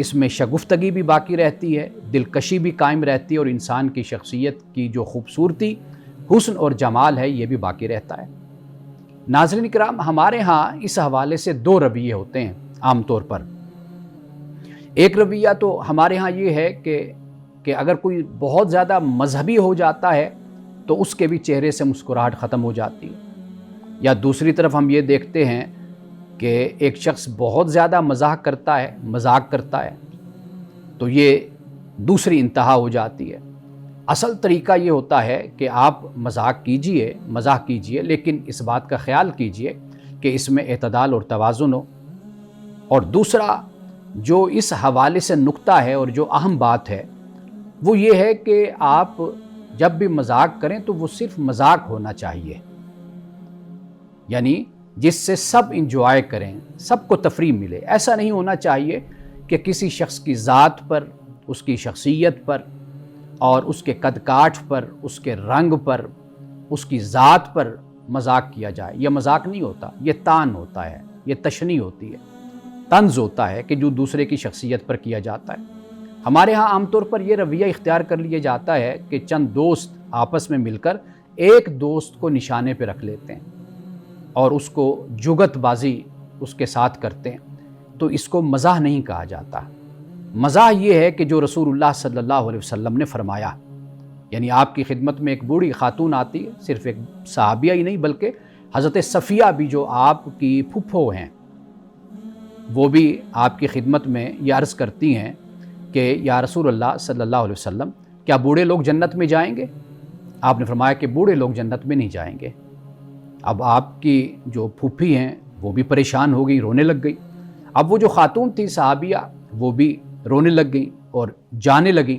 اس میں شگفتگی بھی باقی رہتی ہے، دلکشی بھی قائم رہتی ہے، اور انسان کی شخصیت کی جو خوبصورتی، حسن اور جمال ہے یہ بھی باقی رہتا ہے۔ ناظرین کرام، ہمارے ہاں اس حوالے سے دو رویے ہوتے ہیں عام طور پر۔ ایک رویہ تو ہمارے ہاں یہ ہے کہ اگر کوئی بہت زیادہ مذہبی ہو جاتا ہے تو اس کے بھی چہرے سے مسکراہٹ ختم ہو جاتی ہے، یا دوسری طرف ہم یہ دیکھتے ہیں کہ ایک شخص بہت زیادہ مذاق کرتا ہے تو یہ دوسری انتہا ہو جاتی ہے۔ اصل طریقہ یہ ہوتا ہے کہ آپ مذاق کیجئے لیکن اس بات کا خیال کیجئے کہ اس میں اعتدال اور توازن ہو۔ اور دوسرا جو اس حوالے سے نکتہ ہے اور جو اہم بات ہے وہ یہ ہے کہ آپ جب بھی مذاق کریں تو وہ صرف مذاق ہونا چاہیے، یعنی جس سے سب انجوائے کریں، سب کو تفریح ملے۔ ایسا نہیں ہونا چاہیے کہ کسی شخص کی ذات پر، اس کی شخصیت پر اور اس کے قد کاٹھ پر، اس کے رنگ پر، اس کی ذات پر مذاق کیا جائے۔ یہ مذاق نہیں ہوتا، یہ طعن ہوتا ہے، یہ تشنیع ہوتی ہے، طنز ہوتا ہے کہ جو دوسرے کی شخصیت پر کیا جاتا ہے۔ ہمارے ہاں عام طور پر یہ رویہ اختیار کر لیا جاتا ہے کہ چند دوست آپس میں مل کر ایک دوست کو نشانے پہ رکھ لیتے ہیں اور اس کو جگت بازی اس کے ساتھ کرتے ہیں، تو اس کو مزاح نہیں کہا جاتا۔ مزاح یہ ہے کہ جو رسول اللہ صلی اللہ علیہ وسلم نے فرمایا، یعنی آپ کی خدمت میں ایک بوڑھی خاتون آتی ہے، صرف ایک صحابیہ ہی نہیں بلکہ حضرت صفیہ بھی جو آپ کی پھپھو ہیں، وہ بھی آپ کی خدمت میں یہ عرض کرتی ہیں کہ یا رسول اللہ صلی اللہ علیہ وسلم، کیا بوڑھے لوگ جنت میں جائیں گے؟ آپ نے فرمایا کہ بوڑھے لوگ جنت میں نہیں جائیں گے۔ اب آپ کی جو پھوپھی ہیں وہ بھی پریشان ہو گئی، رونے لگ گئی۔ اب وہ جو خاتون تھی صحابیہ وہ بھی رونے لگ گئی اور جانے لگی۔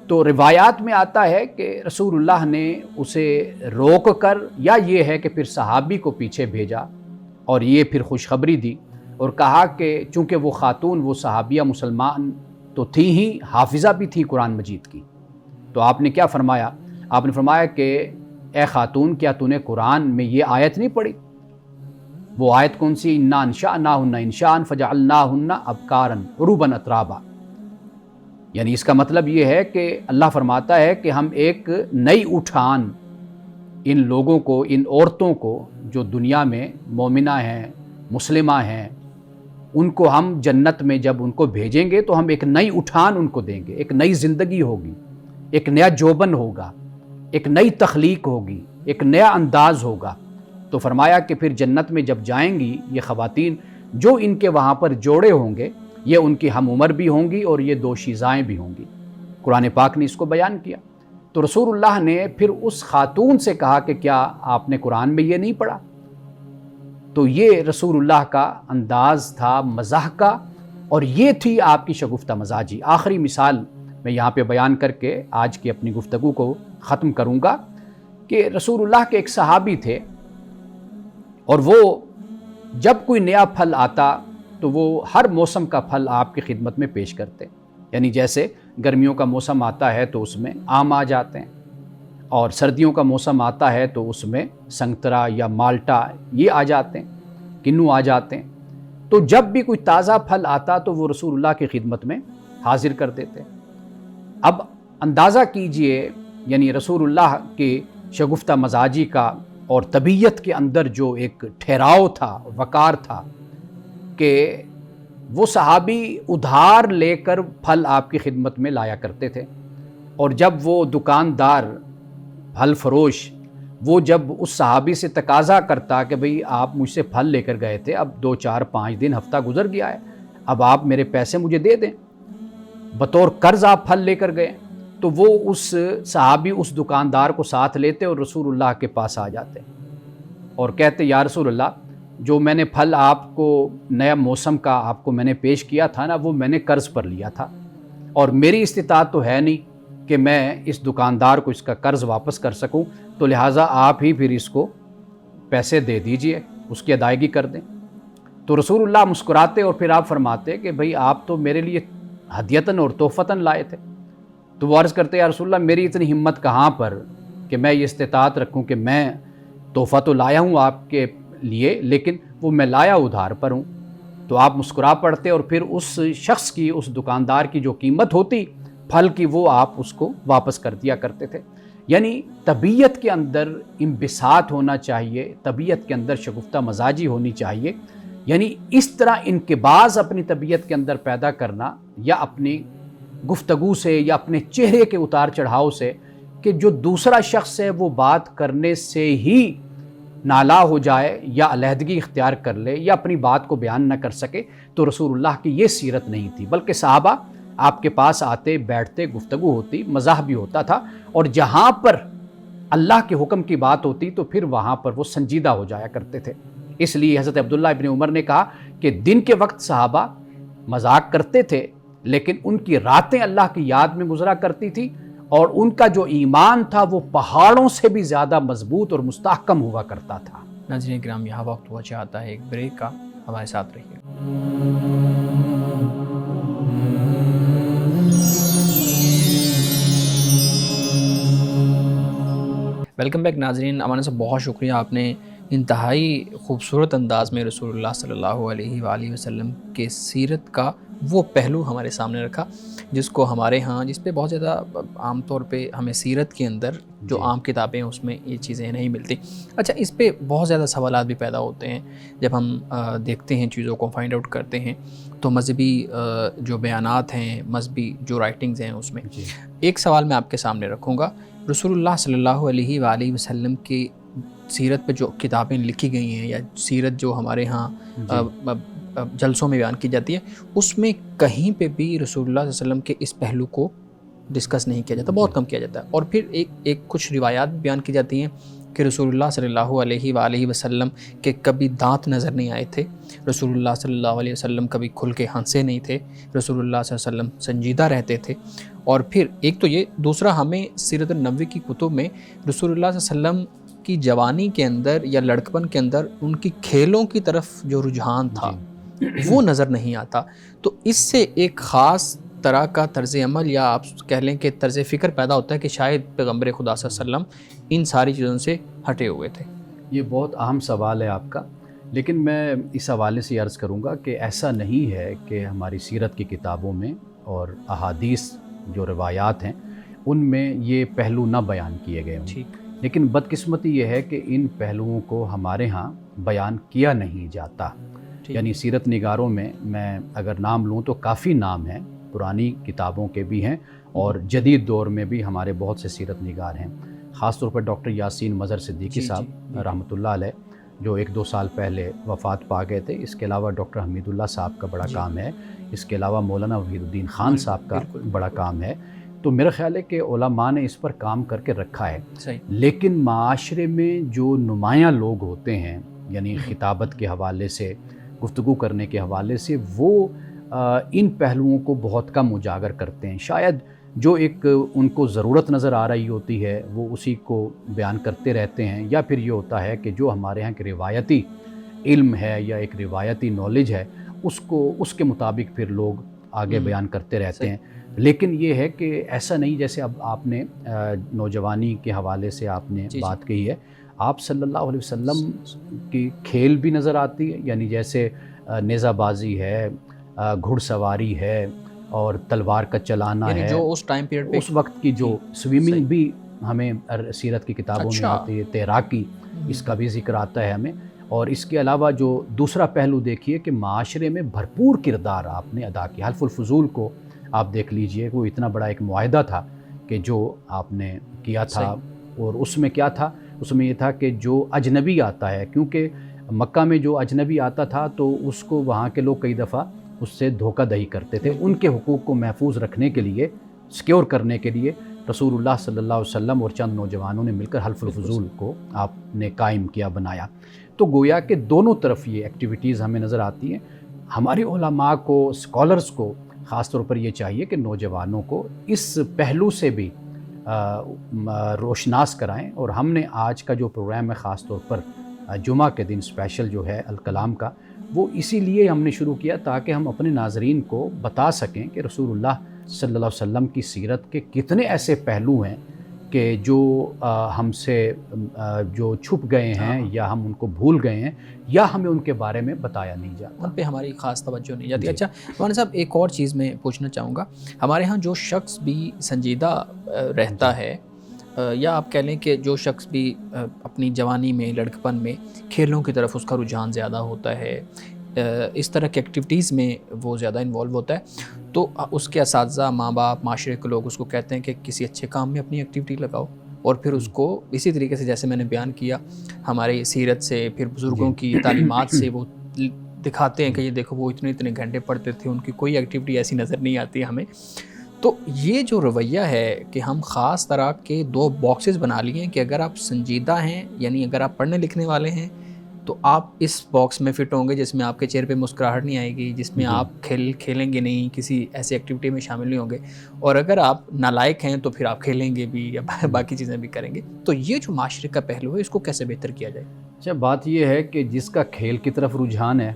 تو روایات میں آتا ہے کہ رسول اللہ نے اسے روک کر، یا یہ ہے کہ پھر صحابی کو پیچھے بھیجا اور یہ پھر خوشخبری دی اور کہا کہ چونکہ وہ خاتون، وہ صحابیہ مسلمان تو تھی ہی، حافظہ بھی تھی قرآن مجید کی، تو آپ نے کیا فرمایا؟ آپ نے فرمایا کہ اے خاتون، کیا تو نے قرآن میں یہ آیت نہیں پڑھی؟ وہ آیت کون سی؟ اِنَّا أَنشَأْنَاهُنَّ إِنشَاءً فَجَعَلْنَاهُنَّ أَبْكَارًا عُرُبًا أَتْرَابًا، یعنی اس کا مطلب یہ ہے کہ اللہ فرماتا ہے کہ ہم ایک نئی اٹھان ان لوگوں کو، ان عورتوں کو جو دنیا میں مومنہ ہیں، مسلمہ ہیں، ان کو ہم جنت میں جب ان کو بھیجیں گے تو ہم ایک نئی اٹھان ان کو دیں گے، ایک نئی زندگی ہوگی، ایک نیا جوبن ہوگا، ایک نئی تخلیق ہوگی، ایک نیا انداز ہوگا۔ تو فرمایا کہ پھر جنت میں جب جائیں گی یہ خواتین، جو ان کے وہاں پر جوڑے ہوں گے یہ ان کی ہم عمر بھی ہوں گی اور یہ دوشیزائیں بھی ہوں گی۔ قرآن پاک نے اس کو بیان کیا۔ تو رسول اللہ نے پھر اس خاتون سے کہا کہ کیا آپ نے قرآن میں یہ نہیں پڑھا؟ تو یہ رسول اللہ کا انداز تھا مزاح کا، اور یہ تھی آپ کی شگفتہ مزاجی۔ آخری مثال میں یہاں پہ بیان کر کے آج کی اپنی گفتگو کو ختم کروں گا کہ رسول اللہ کے ایک صحابی تھے، اور وہ جب کوئی نیا پھل آتا تو وہ ہر موسم کا پھل آپ کی خدمت میں پیش کرتے، یعنی جیسے گرمیوں کا موسم آتا ہے تو اس میں آم آ جاتے ہیں، اور سردیوں کا موسم آتا ہے تو اس میں سنگترا یا مالٹا یہ آ جاتے ہیں، کنو آ جاتے ہیں۔ تو جب بھی کوئی تازہ پھل آتا تو وہ رسول اللہ کی خدمت میں حاضر کر دیتے۔ اب اندازہ کیجئے، یعنی رسول اللہ کے شگفتہ مزاجی کا اور طبیعت کے اندر جو ایک ٹھہراؤ تھا، وقار تھا، کہ وہ صحابی ادھار لے کر پھل آپ کی خدمت میں لایا کرتے تھے، اور جب وہ دکاندار پھل فروش وہ جب اس صحابی سے تقاضا کرتا کہ بھئی آپ مجھ سے پھل لے کر گئے تھے، اب 2 4 5 دن ہفتہ گزر گیا ہے، اب آپ میرے پیسے مجھے دے دیں، بطور قرض آپ پھل لے کر گئے، تو وہ اس صحابی اس دکاندار کو ساتھ لیتے اور رسول اللہ کے پاس آ جاتے اور کہتے یا رسول اللہ، جو میں نے پھل آپ کو نیا موسم کا آپ کو میں نے پیش کیا تھا نا، وہ میں نے قرض پر لیا تھا، اور میری استطاعت تو ہے نہیں کہ میں اس دکاندار کو اس کا قرض واپس کر سکوں، تو لہٰذا آپ ہی پھر اس کو پیسے دے دیجئے، اس کی ادائیگی کر دیں۔ تو رسول اللہ مسکراتے اور پھر آپ فرماتے کہ بھئی آپ تو میرے لیے ہدیتاً اور تحفتاً لائے تھے۔ تو وہ عرض کرتے یا رسول اللہ، میری اتنی ہمت کہاں پر کہ میں یہ استطاعت رکھوں کہ میں تحفہ تو لایا ہوں آپ کے لیے، لیکن وہ میں لایا ادھار پر ہوں، تو آپ مسکرا پڑتے اور پھر اس شخص کی، اس دکاندار کی جو قیمت ہوتی پھل کی، وہ آپ اس کو واپس کر دیا کرتے تھے۔ یعنی طبیعت کے اندر انبساط ہونا چاہیے، طبیعت کے اندر شگفتہ مزاجی ہونی چاہیے، یعنی اس طرح انقباض اپنی طبیعت کے اندر پیدا کرنا، یا اپنی گفتگو سے یا اپنے چہرے کے اتار چڑھاؤ سے، کہ جو دوسرا شخص ہے وہ بات کرنے سے ہی نالا ہو جائے یا علیحدگی اختیار کر لے یا اپنی بات کو بیان نہ کر سکے، تو رسول اللہ کی یہ سیرت نہیں تھی، بلکہ صحابہ آپ کے پاس آتے، بیٹھتے، گفتگو ہوتی، مزاح بھی ہوتا تھا، اور جہاں پر اللہ کے حکم کی بات ہوتی تو پھر وہاں پر وہ سنجیدہ ہو جایا کرتے تھے۔ اس لیے حضرت عبداللہ ابن عمر نے کہا کہ دن کے وقت صحابہ مذاق کرتے تھے، لیکن ان کی راتیں اللہ کی یاد میں گزرا کرتی تھی، اور ان کا جو ایمان تھا وہ پہاڑوں سے بھی زیادہ مضبوط اور مستحکم ہوا کرتا تھا۔ ناظرین کرام، یہاں وقت ہوا چاہتا ہے ایک بریک کا، ہمارے ساتھ رہیے۔ ویلکم بیک ناظرین، امانہ سے بہت شکریہ، آپ نے انتہائی خوبصورت انداز میں رسول اللہ صلی اللہ علیہ وآلہ وسلم کے سیرت کا وہ پہلو ہمارے سامنے رکھا جس کو ہمارے ہاں، جس پہ بہت زیادہ عام طور پہ ہمیں سیرت کے اندر جو عام کتابیں ہیں اس میں یہ چیزیں نہیں ملتی۔ اچھا، اس پہ بہت زیادہ سوالات بھی پیدا ہوتے ہیں جب ہم دیکھتے ہیں، چیزوں کو فائنڈ آؤٹ کرتے ہیں، تو مذہبی جو بیانات ہیں، مذہبی جو رائٹنگز ہیں اس میں ایک سوال میں آپ کے سامنے رکھوں گا۔ رسول اللہ صلی اللہ علیہ وآلہ وسلم کی سیرت پہ جو کتابیں لکھی گئی ہیں یا سیرت جو ہمارے ہاں جلسوں میں بیان کی جاتی ہے، اس میں کہیں پہ بھی رسول اللہ صلی اللہ علیہ وسلم کے اس پہلو کو ڈسکس نہیں کیا جاتا، بہت کم کیا جاتا ہے۔ اور پھر ایک کچھ روایات بھی بیان کی جاتی ہیں کہ رسول اللہ صلی اللہ علیہ وآلہ وسلم کے کبھی دانت نظر نہیں آئے تھے، رسول اللہ صلی اللہ علیہ وسلم کبھی کھل کے ہنسے نہیں تھے، رسول اللہ صلی اللہ علیہ وسلم سنجیدہ رہتے تھے۔ اور پھر ایک تو یہ، دوسرا ہمیں سیرت النبوی کی کتب میں رسول اللہ صلی اللہ علیہ وسلم کی جوانی کے اندر یا لڑکپن کے اندر ان کی کھیلوں کی طرف جو رجحان تھا وہ نظر نہیں آتا۔ تو اس سے ایک خاص طرح کا طرز عمل یا آپ کہہ لیں کہ طرز فکر پیدا ہوتا ہے کہ شاید پیغمبر خدا صلی اللہ علیہ وسلم ان ساری چیزوں سے ہٹے ہوئے تھے۔ یہ بہت اہم سوال ہے آپ کا، لیکن میں اس حوالے سے عرض کروں گا کہ ایسا نہیں ہے کہ ہماری سیرت کی کتابوں میں اور احادیث جو روایات ہیں ان میں یہ پہلو نہ بیان کیے گئے ہوں، لیکن بدقسمتی یہ ہے کہ ان پہلوؤں کو ہمارے ہاں بیان کیا نہیں جاتا۔ یعنی سیرت نگاروں میں اگر نام لوں تو کافی نام ہیں، پرانی کتابوں کے بھی ہیں اور جدید دور میں بھی ہمارے بہت سے سیرت نگار ہیں، خاص طور پر ڈاکٹر یاسین مظہر صدیقی صاحب رحمۃ اللہ علیہ جو 1-2 سال پہلے وفات پا گئے تھے۔ اس کے علاوہ ڈاکٹر حمید اللہ صاحب کا بڑا کام ہے، اس کے علاوہ مولانا وحید الدین خان صاحب کا بڑا کام ہے۔ تو میرا خیال ہے کہ علماء نے اس پر کام کر کے رکھا ہے، لیکن معاشرے میں جو نمایاں لوگ ہوتے ہیں، یعنی خطابت کے حوالے سے، گفتگو کرنے کے حوالے سے، وہ ان پہلوؤں کو بہت کم اجاگر کرتے ہیں۔ شاید جو ایک ان کو ضرورت نظر آ رہی ہوتی ہے وہ اسی کو بیان کرتے رہتے ہیں، یا پھر یہ ہوتا ہے کہ جو ہمارے یہاں کے روایتی علم ہے یا ایک روایتی نالج ہے اس کے مطابق پھر لوگ آگے بیان کرتے رہتے ہیں۔ لیکن یہ ہے کہ ایسا نہیں، جیسے اب آپ نے نوجوانی کے حوالے سے آپ نے بات کہی ہے، آپ صلی اللہ علیہ وسلم کی کھیل بھی نظر آتی ہے، یعنی جیسے نیزہ بازی ہے، گھڑ سواری ہے اور تلوار کا چلانا ہے، جو اس ٹائم پیریڈ پہ اس وقت کی جو سوئمنگ بھی ہمیں سیرت کی کتابوں میں آتی ہے، تیراکی، اس کا بھی ذکر آتا ہے ہمیں۔ اور اس کے علاوہ جو دوسرا پہلو دیکھیے کہ معاشرے میں بھرپور کردار آپ نے ادا کیا۔ حلف الفضول کو آپ دیکھ لیجئے، وہ اتنا بڑا ایک معاہدہ تھا کہ جو آپ نے کیا تھا، اور اس میں کیا تھا؟ اس میں یہ تھا کہ جو اجنبی آتا ہے، کیونکہ مکہ میں جو اجنبی آتا تھا تو اس کو وہاں کے لوگ کئی دفعہ اس سے دھوکہ دہی کرتے تھے، ان کے حقوق کو محفوظ رکھنے کے لیے، سیکیور کرنے کے لیے رسول اللہ صلی اللہ علیہ وسلم اور چند نوجوانوں نے مل کر حلف الفضول کو آپ نے قائم کیا، بنایا۔ تو گویا کہ دونوں طرف یہ ایکٹیویٹیز ہمیں نظر آتی ہیں۔ ہمارے علماء کو، اسکالرز کو خاص طور پر یہ چاہیے کہ نوجوانوں کو اس پہلو سے بھی روشناس کرائیں، اور ہم نے آج کا جو پروگرام ہے خاص طور پر جمعہ کے دن اسپیشل جو ہے الکلام کا، وہ اسی لیے ہم نے شروع کیا تاکہ ہم اپنے ناظرین کو بتا سکیں کہ رسول اللہ صلی اللہ علیہ وسلم کی سیرت کے کتنے ایسے پہلو ہیں کہ جو ہم سے جو چھپ گئے ہیں یا ہم ان کو بھول گئے ہیں یا ہمیں ان کے بارے میں بتایا نہیں جاتا، ان پہ ہماری خاص توجہ نہیں جاتی۔ جی۔ اچھا مولانا صاحب، ایک اور چیز میں پوچھنا چاہوں گا، ہمارے ہاں جو شخص بھی سنجیدہ رہتا ہے، یا آپ کہہ لیں کہ جو شخص بھی اپنی جوانی میں، لڑکپن میں کھیلوں کی طرف اس کا رجحان زیادہ ہوتا ہے، اس طرح کی ایکٹیویٹیز میں وہ زیادہ انوالو ہوتا ہے، تو اس کے اساتذہ، ماں باپ، معاشرے کے لوگ اس کو کہتے ہیں کہ کسی اچھے کام میں اپنی ایکٹیویٹی لگاؤ، اور پھر اس کو اسی طریقے سے جیسے میں نے بیان کیا ہماری سیرت سے، پھر بزرگوں کی تعلیمات سے وہ دکھاتے ہیں کہ یہ دیکھو وہ اتنے گھنٹے پڑھتے تھے، ان کی کوئی ایکٹیویٹی ایسی نظر نہیں آتی ہمیں۔ تو یہ جو رویہ ہے کہ ہم خاص طرح کے 2 باکسز بنا لیے ہیں کہ اگر آپ سنجیدہ ہیں، یعنی اگر آپ پڑھنے لکھنے والے ہیں تو آپ اس باکس میں فٹ ہوں گے جس میں آپ کے چہرے پہ مسکراہٹ نہیں آئے گی، جس میں آپ کھیلیں گے نہیں، کسی ایسی ایکٹیویٹی میں شامل نہیں ہوں گے، اور اگر آپ نالائق ہیں تو پھر آپ کھیلیں گے بھی یا باقی چیزیں بھی کریں گے۔ تو یہ جو معاشرے کا پہلو ہے اس کو کیسے بہتر کیا جائے؟ اچھا، بات یہ ہے کہ جس کا کھیل کی طرف رجحان ہے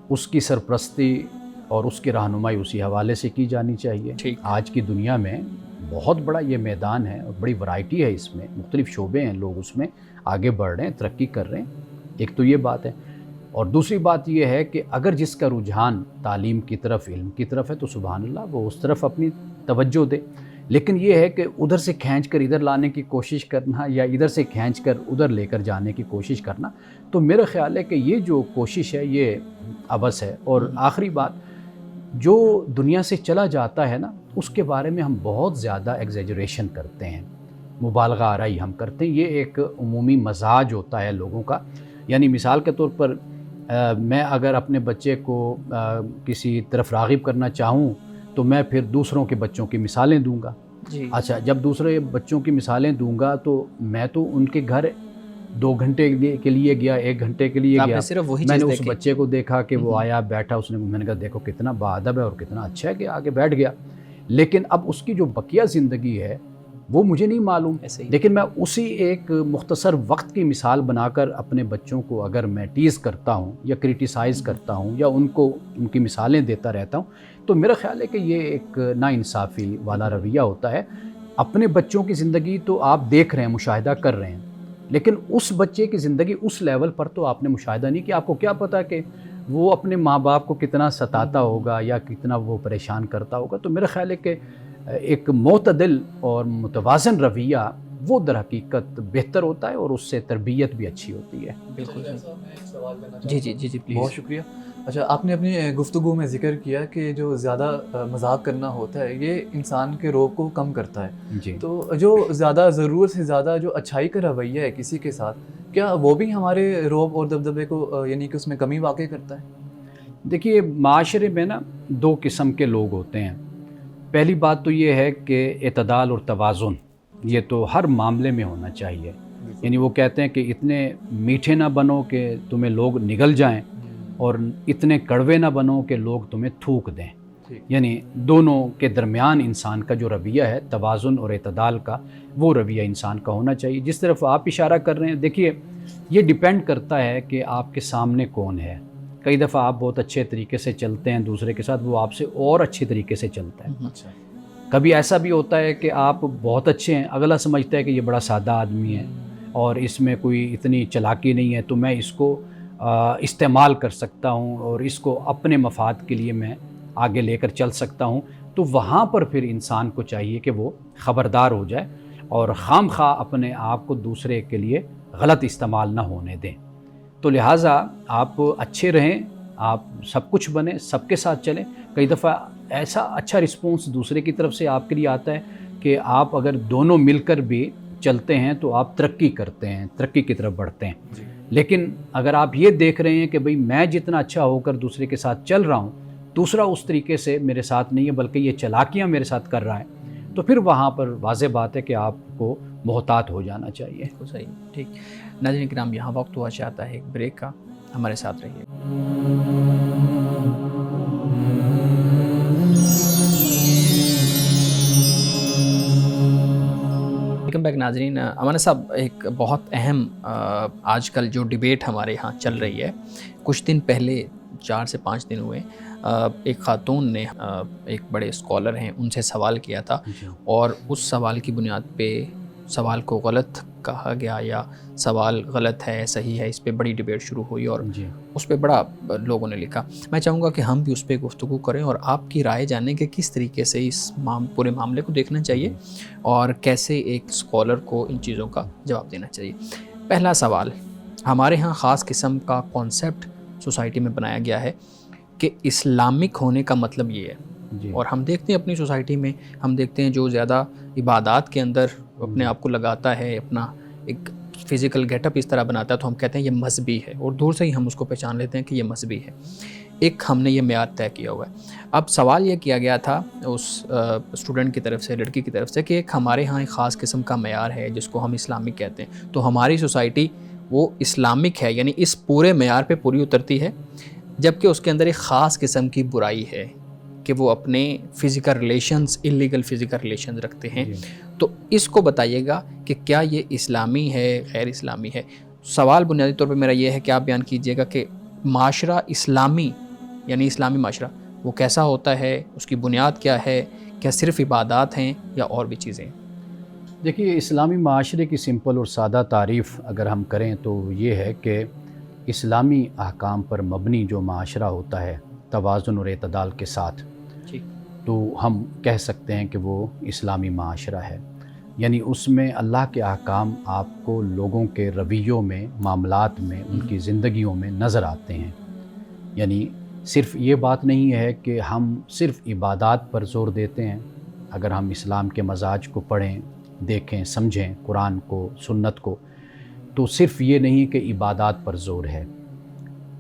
اس کی سرپرستی اور اس کی رہنمائی اسی حوالے سے کی جانی چاہیے۔ ٹھیک۔ آج کی دنیا میں بہت بڑا یہ میدان ہے اور بڑی ورائٹی ہے، اس میں مختلف شعبے ہیں، لوگ اس میں آگے بڑھ رہے ہیں، ترقی کر رہے ہیں، ایک تو یہ بات ہے۔ اور دوسری بات یہ ہے کہ اگر جس کا رجحان تعلیم کی طرف، علم کی طرف ہے تو سبحان اللہ وہ اس طرف اپنی توجہ دے، لیکن یہ ہے کہ ادھر سے کھینچ کر ادھر لانے کی کوشش کرنا یا ادھر سے کھینچ کر ادھر لے کر جانے کی کوشش کرنا، تو میرا خیال ہے کہ یہ جو کوشش ہے یہ عبث ہے۔ اور آخری بات، جو دنیا سے چلا جاتا ہے نا، اس کے بارے میں ہم بہت زیادہ ایگزیجریشن کرتے ہیں، مبالغہ آرائی ہم کرتے ہیں، یہ ایک عمومی مزاج ہوتا ہے لوگوں کا۔ یعنی مثال کے طور پر میں اگر اپنے بچے کو کسی طرف راغب کرنا چاہوں تو میں پھر دوسروں کے بچوں کی مثالیں دوں گا۔ جی۔ اچھا، جب دوسرے بچوں کی مثالیں دوں گا تو میں تو ان کے گھر 2 گھنٹے کے لیے گیا، 1 گھنٹے کے لیے گیا، صرف وہی میں چیز نے اس دیکھی۔ بچے کو دیکھا کہ وہ آیا، بیٹھا، اس نے، میں نے کہا دیکھو کتنا باادب ہے اور کتنا اچھا ہے کہ آگے بیٹھ گیا، لیکن اب اس کی جو بقیہ زندگی ہے وہ مجھے نہیں معلوم، لیکن میں اسی ایک مختصر وقت کی مثال بنا کر اپنے بچوں کو اگر میں ٹیز کرتا ہوں یا کرٹیسائز کرتا ہوں یا ان کو ان کی مثالیں دیتا رہتا ہوں، تو میرا خیال ہے کہ یہ ایک ناانصافی والا رویہ ہوتا ہے۔ اپنے بچوں کی زندگی تو آپ دیکھ رہے ہیں، مشاہدہ کر رہے ہیں، لیکن اس بچے کی زندگی اس لیول پر تو آپ نے مشاہدہ نہیں کیا۔ آپ کو کیا پتہ کہ وہ اپنے ماں باپ کو کتنا ستاتا ہوگا یا کتنا وہ پریشان کرتا ہوگا۔ تو میرا خیال ہے کہ ایک معتدل اور متوازن رویہ وہ در حقیقت بہتر ہوتا ہے اور اس سے تربیت بھی اچھی ہوتی ہے۔ بالکل۔ میں ایک سوال کرنا چاہتا ہوں۔ جی پلیز۔ بہت شکریہ۔ اچھا، آپ نے اپنی گفتگو میں ذکر کیا کہ جو زیادہ مذاق کرنا ہوتا ہے یہ انسان کے روب کو کم کرتا ہے، جی، تو جو زیادہ ضرورت سے زیادہ جو اچھائی کا رویہ ہے کسی کے ساتھ، کیا وہ بھی ہمارے روب اور دبدبے کو یعنی کہ اس میں کمی واقع کرتا ہے؟ دیکھیے، معاشرے میں نا 2 قسم کے لوگ ہوتے ہیں۔ پہلی بات تو یہ ہے کہ اعتدال اور توازن یہ تو ہر معاملے میں ہونا چاہیے۔ یعنی وہ کہتے ہیں کہ اتنے میٹھے نہ بنو کہ تمہیں لوگ نگل جائیں اور اتنے کڑوے نہ بنو کہ لوگ تمہیں تھوک دیں۔ یعنی دونوں کے درمیان انسان کا جو رویہ ہے، توازن اور اعتدال کا، وہ رویہ انسان کا ہونا چاہیے۔ جس طرف آپ اشارہ کر رہے ہیں، دیکھیے یہ ڈیپینڈ کرتا ہے کہ آپ کے سامنے کون ہے۔ کئی دفعہ آپ بہت اچھے طریقے سے چلتے ہیں دوسرے کے ساتھ، وہ آپ سے اور اچھے طریقے سے چلتا ہے۔ اچھا، کبھی ایسا بھی ہوتا ہے کہ آپ بہت اچھے ہیں، اگلا سمجھتا ہے کہ یہ بڑا سادہ آدمی ہے اور اس میں کوئی اتنی چلاکی نہیں ہے، تو میں اس کو استعمال کر سکتا ہوں اور اس کو اپنے مفاد کے لیے میں آگے لے کر چل سکتا ہوں۔ تو وہاں پر پھر انسان کو چاہیے کہ وہ خبردار ہو جائے اور خام خواہ اپنے آپ کو دوسرے کے لیے غلط استعمال نہ ہونے دیں۔ تو لہٰذا آپ اچھے رہیں، آپ سب کچھ بنیں، سب کے ساتھ چلیں۔ کئی دفعہ ایسا اچھا رسپونس دوسرے کی طرف سے آپ کے لیے آتا ہے کہ آپ اگر دونوں مل کر بھی چلتے ہیں تو آپ ترقی کرتے ہیں، ترقی کی طرف بڑھتے ہیں۔ لیکن اگر آپ یہ دیکھ رہے ہیں کہ بھئی میں جتنا اچھا ہو کر دوسرے کے ساتھ چل رہا ہوں، دوسرا اس طریقے سے میرے ساتھ نہیں ہے بلکہ یہ چلاکیاں میرے ساتھ کر رہا ہے، تو پھر وہاں پر واضح بات ہے کہ آپ کو محتاط ہو جانا چاہیے۔ صحیح، ٹھیک۔ ناظرین کرام، یہاں وقت ہوا چاہتا ہے ایک بریک کا، ہمارے ساتھ رہیے۔ ویلکم بیک ناظرین۔ امانا صاحب، ایک بہت اہم آج کل جو ڈیبیٹ ہمارے ہاں چل رہی ہے، کچھ دن پہلے 4 سے 5 دن ہوئے، ایک خاتون نے ایک بڑے اسکالر ہیں ان سے سوال کیا تھا، اور اس سوال کی بنیاد پہ سوال کو غلط کہا گیا یا سوال غلط ہے صحیح ہے، اس پہ بڑی ڈیبیٹ شروع ہوئی اور جی اس پہ بڑا لوگوں نے لکھا۔ میں چاہوں گا کہ ہم بھی اس پہ گفتگو کریں اور آپ کی رائے جانیں کہ کس طریقے سے اس پورے معاملے کو دیکھنا چاہیے اور کیسے ایک اسکالر کو ان چیزوں کا جواب دینا چاہیے۔ پہلا سوال، ہمارے ہاں خاص قسم کا کانسیپٹ سوسائٹی میں بنایا گیا ہے کہ اسلامک ہونے کا مطلب یہ ہے، جی اور ہم دیکھتے ہیں اپنی سوسائٹی میں، ہم دیکھتے ہیں جو زیادہ عبادات کے اندر اپنے آپ کو لگاتا ہے، اپنا ایک فزیکل گیٹ اپ اس طرح بناتا ہے، تو ہم کہتے ہیں یہ مذہبی ہے، اور دور سے ہی ہم اس کو پہچان لیتے ہیں کہ یہ مذہبی ہے۔ ایک ہم نے یہ معیار طے کیا ہوا ہے۔ اب سوال یہ کیا گیا تھا اس اسٹوڈنٹ کی طرف سے، لڑکی کی طرف سے، کہ ایک ہمارے ہاں ایک خاص قسم کا معیار ہے جس کو ہم اسلامک کہتے ہیں، تو ہماری سوسائٹی وہ اسلامک ہے، یعنی اس پورے معیار پہ پوری اترتی ہے، جبکہ اس کے اندر ایک خاص قسم کی برائی ہے کہ وہ اپنے physical relations, illegal physical relations رکھتے ہیں۔ تو اس کو بتائیے گا کہ کیا یہ اسلامی ہے، غیر اسلامی ہے؟ سوال بنیادی طور پہ میرا یہ ہے کہ آپ بیان کیجئے گا کہ معاشرہ اسلامی، یعنی اسلامی معاشرہ، وہ کیسا ہوتا ہے، اس کی بنیاد کیا ہے، کیا صرف عبادات ہیں یا اور بھی چیزیں ہیں؟ دیکھیے، اسلامی معاشرے کی سمپل اور سادہ تعریف اگر ہم کریں تو یہ ہے کہ اسلامی احکام پر مبنی جو معاشرہ ہوتا ہے توازن اور اعتدال کے ساتھ، ٹھیک، تو ہم کہہ سکتے ہیں کہ وہ اسلامی معاشرہ ہے۔ یعنی اس میں اللہ کے احکام آپ کو لوگوں کے رویوں میں، معاملات میں، ان کی زندگیوں میں نظر آتے ہیں۔ یعنی صرف یہ بات نہیں ہے کہ ہم صرف عبادات پر زور دیتے ہیں۔ اگر ہم اسلام کے مزاج کو پڑھیں، دیکھیں، سمجھیں، قرآن کو، سنت کو، تو صرف یہ نہیں کہ عبادات پر زور ہے،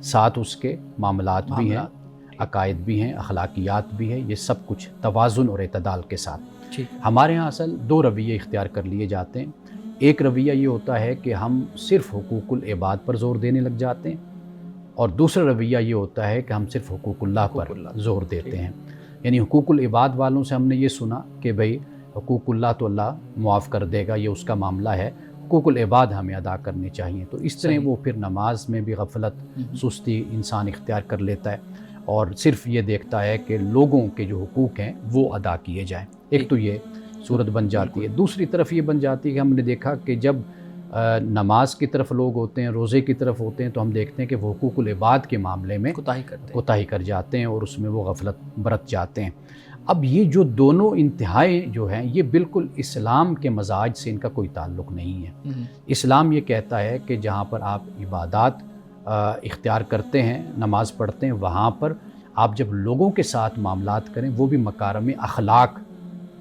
ساتھ اس کے معاملات بھی ہیں، عقائد بھی ہیں، اخلاقیات بھی ہیں، یہ سب کچھ توازن اور اعتدال کے ساتھ۔ ٹھیک، ہمارے ہاں اصل دو رویے اختیار کر لیے جاتے ہیں۔ ایک رویہ یہ ہوتا ہے کہ ہم صرف حقوق العباد پر زور دینے لگ جاتے ہیں، اور دوسرا رویہ یہ ہوتا ہے کہ ہم صرف حقوق اللہ پر زور دیتے ہیں۔ یعنی حقوق العباد والوں سے ہم نے یہ سنا کہ بھئی حقوق اللہ تو اللہ معاف کر دے گا، یہ اس کا معاملہ ہے، حقوق العباد ہمیں ادا کرنے چاہیے۔ تو اس طرح وہ پھر نماز میں بھی غفلت، سستی انسان اختیار کر لیتا ہے اور صرف یہ دیکھتا ہے کہ لوگوں کے جو حقوق ہیں وہ ادا کیے جائیں۔ ایک تو یہ صورت بن جاتی ہے۔ دوسری طرف یہ بن جاتی ہے کہ ہم نے دیکھا کہ جب نماز کی طرف لوگ ہوتے ہیں، روزے کی طرف ہوتے ہیں، تو ہم دیکھتے ہیں کہ وہ حقوق العباد کے معاملے میں کوتاہی کر جاتے ہیں اور اس میں وہ غفلت برت جاتے ہیں۔ اب یہ جو دونوں انتہائیں جو ہیں، یہ بالکل اسلام کے مزاج سے ان کا کوئی تعلق نہیں ہے۔ اسلام یہ کہتا ہے کہ جہاں پر آپ عبادات اختیار کرتے ہیں، نماز پڑھتے ہیں، وہاں پر آپ جب لوگوں کے ساتھ معاملات کریں، وہ بھی مکارم اخلاق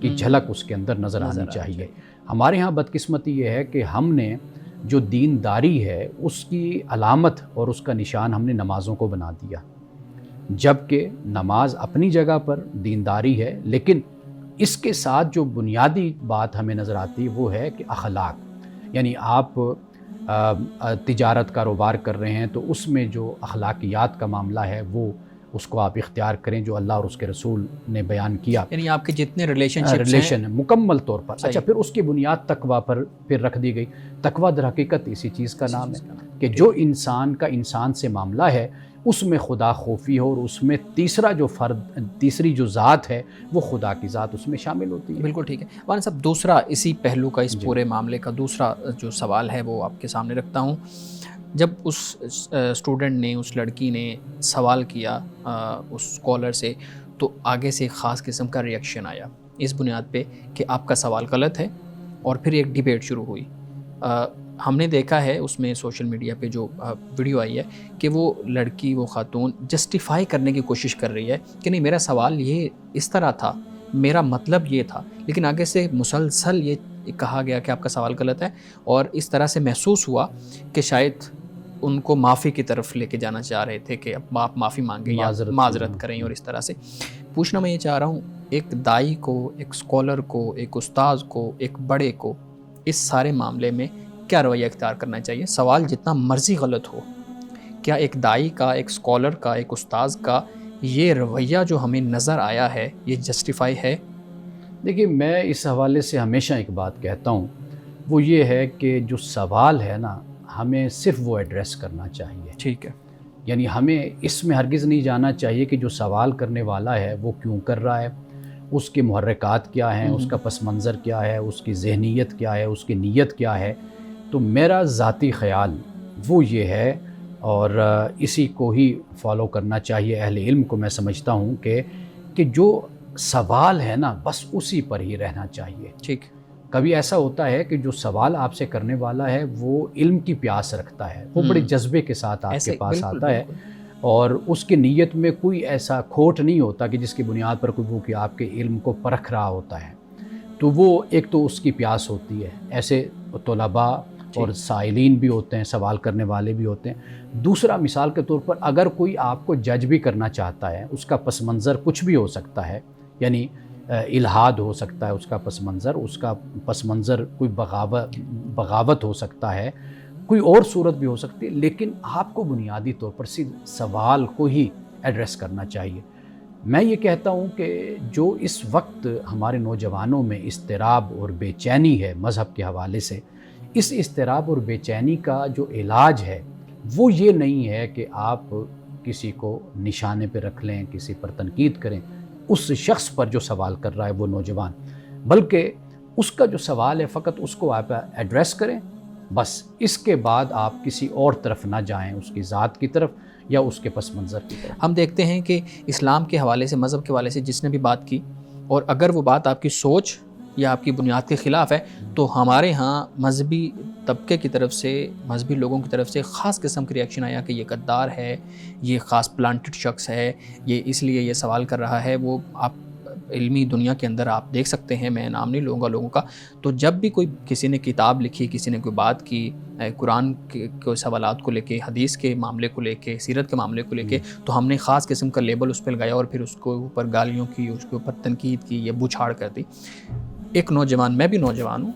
کی جھلک اس کے اندر نظر آنی چاہیے۔ ہمارے ہاں بدقسمتی یہ ہے کہ ہم نے جو دینداری ہے اس کی علامت اور اس کا نشان ہم نے نمازوں کو بنا دیا، جبکہ نماز اپنی جگہ پر دینداری ہے، لیکن اس کے ساتھ جو بنیادی بات ہمیں نظر آتی ہے وہ ہے کہ اخلاق۔ یعنی آپ تجارت کاروبار کر رہے ہیں تو اس میں جو اخلاقیات کا معاملہ ہے وہ اس کو آپ اختیار کریں جو اللہ اور اس کے رسول نے بیان کیا۔ یعنی آپ کے جتنے ریلیشن ہیں مکمل طور پر، اچھا پھر اس کی بنیاد تقویٰ پر پھر رکھ دی گئی۔ تقویٰ در حقیقت اسی چیز کا نام ہے کہ جو انسان کا انسان سے معاملہ ہے اس میں خدا خوفی ہو، اور اس میں تیسری جو ذات ہے وہ خدا کی ذات اس میں شامل ہوتی ہے۔ بالکل ٹھیک ہے مولانا صاحب، دوسرا اسی پہلو کا، اس پورے معاملے کا دوسرا جو سوال ہے وہ آپ کے سامنے رکھتا ہوں۔ جب اس اسٹوڈنٹ نے، اس لڑکی نے سوال کیا اس اسکالر سے، تو آگے سے ایک خاص قسم کا ریئیکشن آیا اس بنیاد پہ کہ آپ کا سوال غلط ہے، اور پھر ایک ڈیبیٹ شروع ہوئی۔ ہم نے دیکھا ہے اس میں سوشل میڈیا پہ جو ویڈیو آئی ہے کہ وہ لڑکی، وہ خاتون جسٹیفائی کرنے کی کوشش کر رہی ہے کہ نہیں، میرا سوال یہ اس طرح تھا، میرا مطلب یہ تھا، لیکن آگے سے مسلسل یہ کہا گیا کہ آپ کا سوال غلط ہے، اور اس طرح سے محسوس ہوا کہ شاید ان کو معافی کی طرف لے کے جانا چاہ رہے تھے کہ اب آپ معافی مانگیں یا معذرت کریں، اور اس طرح سے پوچھنا میں یہ چاہ رہا ہوں، ایک دائی کو، ایک اسکالر کو، ایک استاذ کو، ایک بڑے کو اس سارے معاملے میں کیا رویہ اختیار کرنا چاہیے؟ سوال جتنا مرضی غلط ہو، کیا ایک دائی کا، ایک اسکالر کا، ایک استاذ کا یہ رویہ جو ہمیں نظر آیا ہے یہ جسٹیفائی ہے؟ دیکھیے، میں اس حوالے سے ہمیشہ ایک بات کہتا ہوں، وہ یہ ہے کہ جو سوال ہے نا، ہمیں صرف وہ ایڈریس کرنا چاہیے۔ ٹھیک ہے، یعنی ہمیں اس میں ہرگز نہیں جانا چاہیے کہ جو سوال کرنے والا ہے وہ کیوں کر رہا ہے، اس کے محرکات کیا ہیں، اس کا پس منظر کیا ہے، اس کی ذہنیت کیا ہے، اس کی نیت کیا ہے. تو میرا ذاتی خیال وہ یہ ہے، اور اسی کو ہی فالو کرنا چاہیے اہل علم کو. میں سمجھتا ہوں کہ جو سوال ہے نا بس اسی پر ہی رہنا چاہیے. ٹھیک. کبھی ایسا ہوتا ہے کہ جو سوال آپ سے کرنے والا ہے وہ علم کی پیاس رکھتا ہے، وہ بڑے جذبے کے ساتھ آپ کے پاس آتا ہے، اور اس کی نیت میں کوئی ایسا کھوٹ نہیں ہوتا کہ جس کی بنیاد پر کوئی وہ کہ آپ کے علم کو پرکھ رہا ہوتا ہے. تو وہ ایک تو اس کی پیاس ہوتی ہے. ایسے طلباء اور سائلین بھی ہوتے ہیں، سوال کرنے والے بھی ہوتے ہیں. دوسرا، مثال کے طور پر اگر کوئی آپ کو جج بھی کرنا چاہتا ہے، اس کا پس منظر کچھ بھی ہو سکتا ہے، یعنی الہاد ہو سکتا ہے اس کا پس منظر کوئی بغاوت ہو سکتا ہے، کوئی اور صورت بھی ہو سکتی ہے، لیکن آپ کو بنیادی طور پر صرف سوال کو ہی ایڈریس کرنا چاہیے. میں یہ کہتا ہوں کہ جو اس وقت ہمارے نوجوانوں میں اضطراب اور بے چینی ہے مذہب کے حوالے سے، اس اضطراب اور بے چینی کا جو علاج ہے وہ یہ نہیں ہے کہ آپ کسی کو نشانے پہ رکھ لیں، کسی پر تنقید کریں، اس شخص پر جو سوال کر رہا ہے وہ نوجوان، بلکہ اس کا جو سوال ہے فقط اس کو آپ ایڈریس کریں بس. اس کے بعد آپ کسی اور طرف نہ جائیں، اس کی ذات کی طرف یا اس کے پس منظر کی طرف. ہم دیکھتے ہیں کہ اسلام کے حوالے سے، مذہب کے حوالے سے جس نے بھی بات کی، اور اگر وہ بات آپ کی سوچ یا آپ کی بنیاد کے خلاف ہے، تو ہمارے ہاں مذہبی طبقے کی طرف سے، مذہبی لوگوں کی طرف سے خاص قسم کی ریاکشن آیا کہ یہ غدار ہے، یہ خاص پلانٹڈ شخص ہے، یہ اس لیے یہ سوال کر رہا ہے. وہ آپ علمی دنیا کے اندر آپ دیکھ سکتے ہیں، میں نام نہیں لوں گا لوگوں کا. تو جب بھی کوئی کسی نے کتاب لکھی، کسی نے کوئی بات کی قرآن کے سوالات کو لے کے، حدیث کے معاملے کو لے کے، سیرت کے معاملے کو لے کے، تو ہم نے خاص قسم کا لیبل اس پہ لگایا اور پھر اس کو اوپر گالیوں کی، اس کے اوپر تنقید کی، یہ بوچھاڑ کر دی. ایک نوجوان، میں بھی نوجوان ہوں،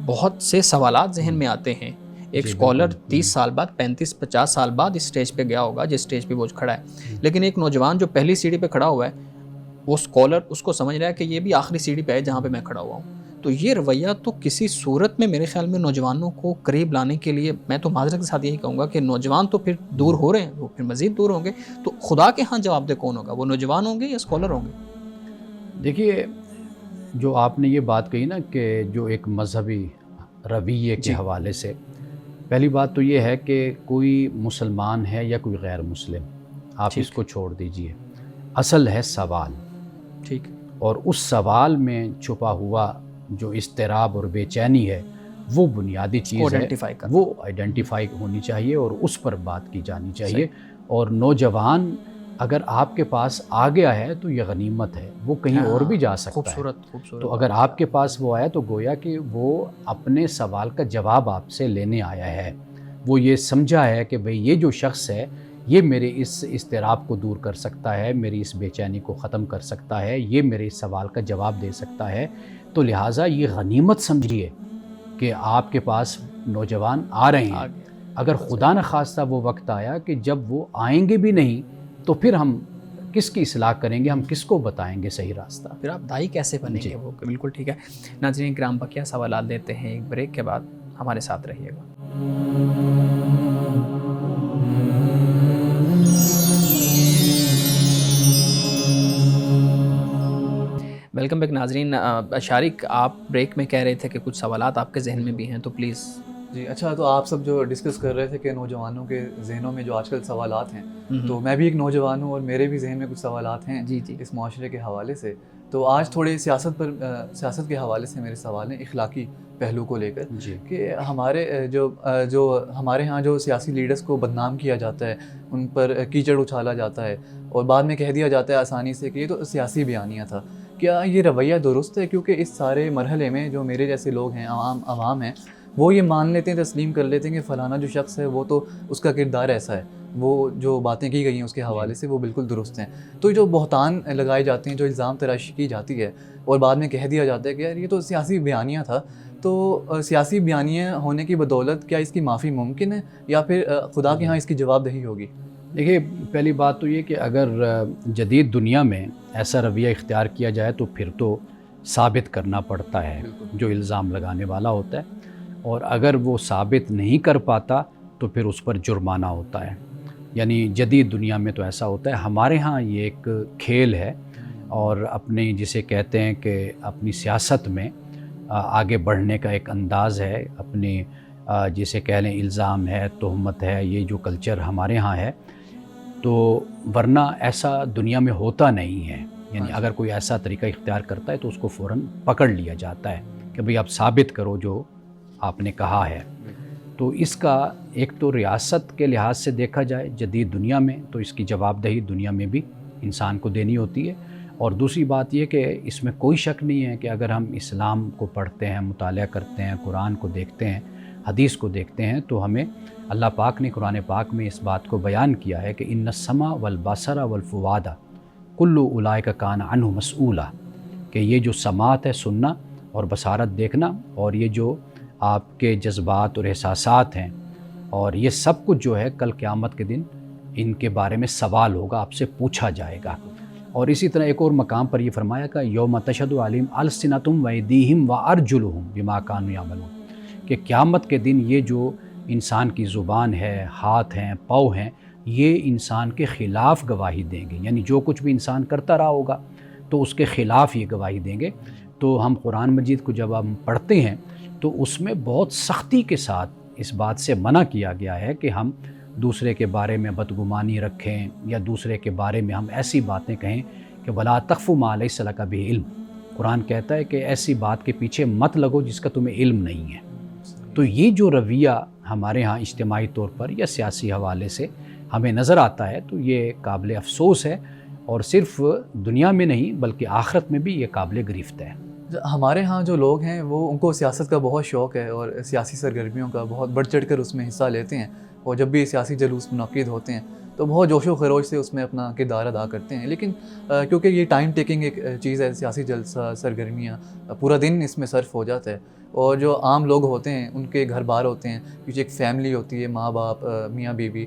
بہت سے سوالات ذہن میں آتے ہیں. ایک اسکالر 30 سال بعد، 35-50 سال بعد اس سٹیج پہ گیا ہوگا جس سٹیج پہ وہ کھڑا ہے، لیکن ایک نوجوان جو پہلی سیڑھی پہ کھڑا ہوا ہے، وہ اسکالر اس کو سمجھ رہا ہے کہ یہ بھی آخری سیڑھی پہ ہے جہاں پہ میں کھڑا ہوا ہوں. تو یہ رویہ تو کسی صورت میں میرے خیال میں نوجوانوں کو قریب لانے کے لیے، میں تو معذرت کے ساتھ یہی کہوں گا کہ نوجوان تو پھر دور ہو رہے ہیں، وہ پھر مزید دور ہوں گے. تو خدا کے ہاں جواب دہ کون ہوگا؟ وہ نوجوان ہوں گے یا اسکالر ہوں گے؟ دیکھیے، جو آپ نے یہ بات کہی نا کہ جو ایک مذہبی رویے کے حوالے سے، پہلی بات تو یہ ہے کہ کوئی مسلمان ہے یا کوئی غیر مسلم، آپ اس کو چھوڑ دیجئے، اصل ہے سوال. ٹھیک. اور اس سوال میں چھپا ہوا جو اضطراب اور بے چینی ہے وہ بنیادی چیز ہے، وہ آئیڈینٹیفائی ہونی چاہیے اور اس پر بات کی جانی چاہیے. اور نوجوان اگر آپ کے پاس آ گیا ہے تو یہ غنیمت ہے، وہ کہیں اور بھی جا سکتا ہے. تو اگر آپ کے پاس وہ آیا تو گویا کہ وہ اپنے سوال کا جواب آپ سے لینے آیا ہے. وہ یہ سمجھا ہے کہ بھئی یہ جو شخص ہے یہ میرے اس اضطراب کو دور کر سکتا ہے، میری اس بے چینی کو ختم کر سکتا ہے، یہ میرے اس سوال کا جواب دے سکتا ہے. تو لہٰذا یہ غنیمت سمجھیے کہ آپ کے پاس نوجوان آ رہے ہیں. اگر خدا نہ خواستہ وہ وقت آیا کہ جب وہ آئیں گے بھی نہیں تو پھر ہم کس کی اصلاح کریں گے، ہم کس کو بتائیں گے صحیح راستہ؟ پھر آپ دائی کیسے بنیں گے؟ وہ بالکل ٹھیک ہے. ناظرین کرام، بقیہ سوالات لیتے ہیں ایک بریک کے بعد، ہمارے ساتھ رہیے گا. ویلکم بیک ناظرین. شارق، آپ بریک میں کہہ رہے تھے کہ کچھ سوالات آپ کے ذہن میں بھی ہیں، تو پلیز. جی اچھا، تو آپ سب جو ڈسکس کر رہے تھے کہ نوجوانوں کے ذہنوں میں جو آج کل سوالات ہیں، تو میں بھی ایک نوجوان ہوں اور میرے بھی ذہن میں کچھ سوالات ہیں اس معاشرے کے حوالے سے. تو آج تھوڑے سیاست کے حوالے سے میرے سوال ہیں، اخلاقی پہلو کو لے کر، کہ ہمارے جو ہمارے ہاں جو سیاسی لیڈرز کو بدنام کیا جاتا ہے، ان پر کیچڑ اچھالا جاتا ہے اور بعد میں کہہ دیا جاتا ہے آسانی سے کہ یہ تو سیاسی بیانیہ تھا. کیا یہ رویہ درست ہے؟ کیونکہ اس سارے مرحلے میں جو میرے جیسے لوگ ہیں، عوام ہیں، وہ یہ مان لیتے ہیں، تسلیم کر لیتے ہیں کہ فلانا جو شخص ہے وہ تو اس کا کردار ایسا ہے، وہ جو باتیں کی گئی ہیں اس کے حوالے سے وہ بالکل درست ہیں. تو جو بہتان لگائے جاتے ہیں، جو الزام تراشی کی جاتی ہے اور بعد میں کہہ دیا جاتا ہے کہ یار یہ تو سیاسی بیانیہ تھا، تو سیاسی بیانیہ ہونے کی بدولت کیا اس کی معافی ممکن ہے یا پھر خدا کے ہاں اس کی جواب دہی ہوگی؟ دیکھیے، پہلی بات تو یہ کہ اگر جدید دنیا میں ایسا رویہ اختیار کیا جائے تو پھر تو ثابت کرنا پڑتا ہے جو الزام لگانے والا ہوتا ہے، اور اگر وہ ثابت نہیں کر پاتا تو پھر اس پر جرمانہ ہوتا ہے. یعنی جدید دنیا میں تو ایسا ہوتا ہے. ہمارے ہاں یہ ایک کھیل ہے اور اپنی جسے کہتے ہیں کہ اپنی سیاست میں آگے بڑھنے کا ایک انداز ہے، اپنی جسے کہہ لیں الزام ہے، تہمت ہے، یہ جو کلچر ہمارے ہاں ہے، تو ورنہ ایسا دنیا میں ہوتا نہیں ہے. یعنی اگر کوئی ایسا طریقہ اختیار کرتا ہے تو اس کو فوراً پکڑ لیا جاتا ہے کہ بھئی آپ ثابت کرو جو آپ نے کہا ہے. تو اس کا ایک تو ریاست کے لحاظ سے دیکھا جائے جدید دنیا میں تو اس کی جواب دہی دنیا میں بھی انسان کو دینی ہوتی ہے. اور دوسری بات یہ کہ اس میں کوئی شک نہیں ہے کہ اگر ہم اسلام کو پڑھتے ہیں، مطالعہ کرتے ہیں، قرآن کو دیکھتے ہیں، حدیث کو دیکھتے ہیں، تو ہمیں اللہ پاک نے قرآن پاک میں اس بات کو بیان کیا ہے کہ ان السمع والبصر والفؤاد کل اولئک کان عنہ مسئولا، کہ یہ جو سماعت ہے، سننا اور بصارت دیکھنا، اور یہ جو آپ کے جذبات اور احساسات ہیں، اور یہ سب کچھ جو ہے کل قیامت کے دن ان کے بارے میں سوال ہوگا، آپ سے پوچھا جائے گا. اور اسی طرح ایک اور مقام پر یہ فرمایا کہ یوم تشہد علیہم السنتہم وایدیہم وارجلہم بما کانوا یعملون، کہ قیامت کے دن یہ جو انسان کی زبان ہے، ہاتھ ہیں، پاؤں ہیں، یہ انسان کے خلاف گواہی دیں گے. یعنی جو کچھ بھی انسان کرتا رہا ہوگا تو اس کے خلاف یہ گواہی دیں گے. تو ہم قرآن مجید کو جب ہم پڑھتے ہیں تو اس میں بہت سختی کے ساتھ اس بات سے منع کیا گیا ہے کہ ہم دوسرے کے بارے میں بدگمانی رکھیں یا دوسرے کے بارے میں ہم ایسی باتیں کہیں کہ ولا تقف ما لیس لک بہ علم. قرآن کہتا ہے کہ ایسی بات کے پیچھے مت لگو جس کا تمہیں علم نہیں ہے. تو یہ جو رویہ ہمارے ہاں اجتماعی طور پر یا سیاسی حوالے سے ہمیں نظر آتا ہے تو یہ قابل افسوس ہے، اور صرف دنیا میں نہیں بلکہ آخرت میں بھی یہ قابل گرفت ہے. ہمارے ہاں جو لوگ ہیں وہ ان کو سیاست کا بہت شوق ہے اور سیاسی سرگرمیوں کا بہت بڑھ چڑھ کر اس میں حصہ لیتے ہیں، اور جب بھی سیاسی جلوس منعقد ہوتے ہیں تو بہت جوش و خروش سے اس میں اپنا کردار ادا کرتے ہیں. لیکن کیونکہ یہ ٹائم ٹیکنگ ایک چیز ہے، سیاسی جلسہ سرگرمیاں پورا دن اس میں صرف ہو جاتا ہے، اور جو عام لوگ ہوتے ہیں ان کے گھر بار ہوتے ہیں، پیچھے ایک فیملی ہوتی ہے، ماں باپ، میاں بیوی،